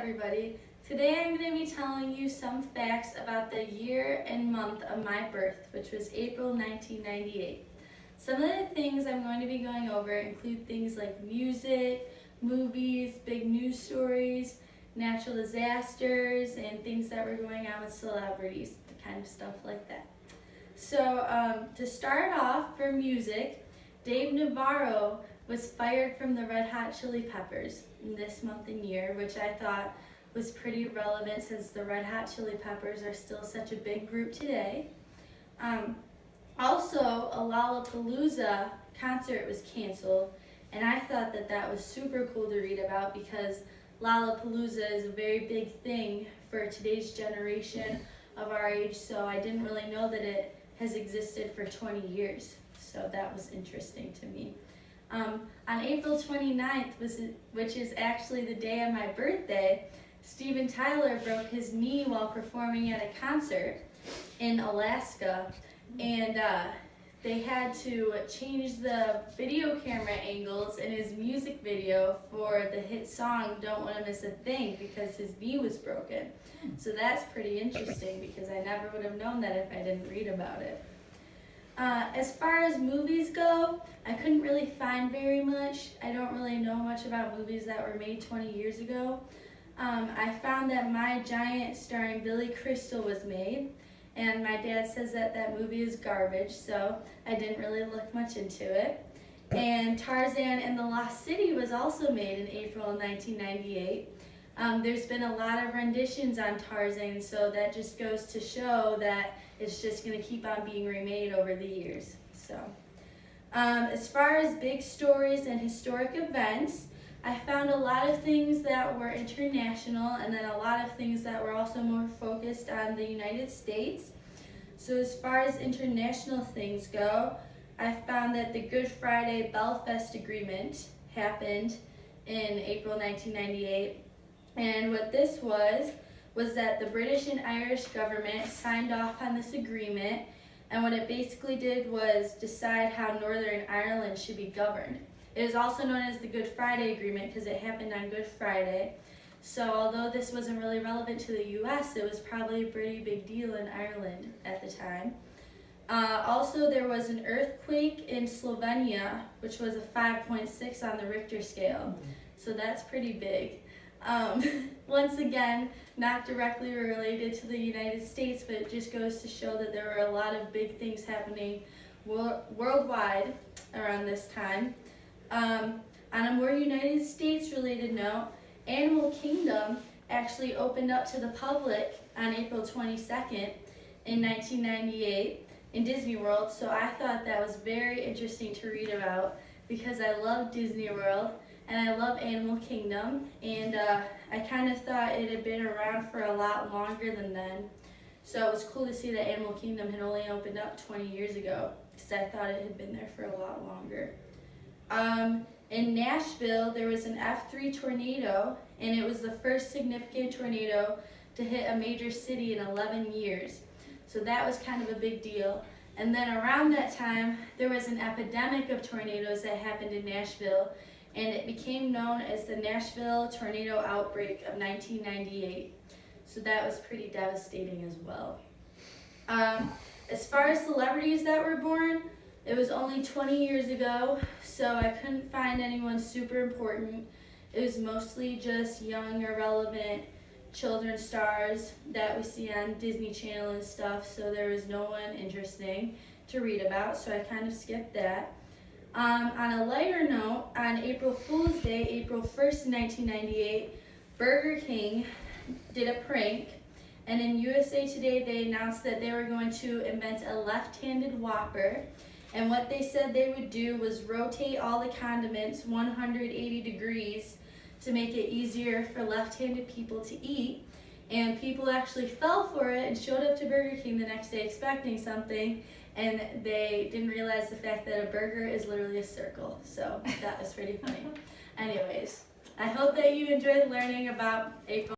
everybody. Today I'm going to be telling you some facts about the year and month of my birth, which was April 1998. Some of the things I'm going to be going over include things like music, movies, big news stories, natural disasters, and things that were going on with celebrities, the kind of stuff like that. So to start off, for music, Dave Navarro was fired from the Red Hot Chili Peppers in this month and year, which I thought was pretty relevant since the Red Hot Chili Peppers are still such a big group today. Also, a Lollapalooza concert was canceled, and I thought that that was super cool to read about because Lollapalooza is a very big thing for today's generation of our age, so I didn't really know that it has existed for 20 years, so that was interesting to me. On April 29th, which is actually the day of my birthday, Steven Tyler broke his knee while performing at a concert in Alaska, and they had to change the video camera angles in his music video for the hit song Don't Wanna Miss a Thing because his knee was broken. So that's pretty interesting because I never would have known that if I didn't read about it. As far as movies go, I couldn't really find very much. I don't really know much about movies that were made 20 years ago. I found that My Giant starring Billy Crystal was made, and my dad says that that movie is garbage, so I didn't really look much into it. And Tarzan and the Lost City was also made in April of 1998. There's been a lot of renditions on Tarzan, so that just goes to show that it's just going to keep on being remade over the years. So, as far as big stories and historic events, I found a lot of things that were international and then a lot of things that were also more focused on the United States. So as far as international things go, I found that the Good Friday Belfast Agreement happened in April 1998. And what this was that the British and Irish government signed off on this agreement, and what it basically did was decide how Northern Ireland should be governed. It is also known as the Good Friday Agreement because it happened on Good Friday. So although this wasn't really relevant to the US, it was probably a pretty big deal in Ireland at the time. Also, there was an earthquake in Slovenia, which was a 5.6 on the Richter scale. So that's pretty big. Once again, not directly related to the United States, but it just goes to show that there were a lot of big things happening worldwide around this time. On a more United States related note, Animal Kingdom actually opened up to the public on April 22nd in 1998 in Disney World, so I thought that was very interesting to read about because I love Disney World and I love Animal Kingdom, and I kind of thought it had been around for a lot longer than then. So it was cool to see that Animal Kingdom had only opened up 20 years ago because I thought it had been there for a lot longer. In Nashville, there was an F3 tornado, and it was the first significant tornado to hit a major city in 11 years. So that was kind of a big deal. And then around that time, there was an epidemic of tornadoes that happened in Nashville, and it became known as the Nashville Tornado Outbreak of 1998. So that was pretty devastating as well. As far as celebrities that were born, it was only 20 years ago, so I couldn't find anyone super important. It was mostly just young, irrelevant children's stars that we see on Disney Channel and stuff, so there was no one interesting to read about, so I kind of skipped that. On a lighter note, on April Fool's Day, April 1st, 1998, Burger King did a prank, and in USA Today they announced that they were going to invent a left-handed Whopper. And what they said they would do was rotate all the condiments 180 degrees to make it easier for left-handed people to eat. And people actually fell for it and showed up to Burger King the next day expecting something, and they didn't realize the fact that a burger is literally a circle. So that was pretty funny. Anyways, I hope that you enjoyed learning about April.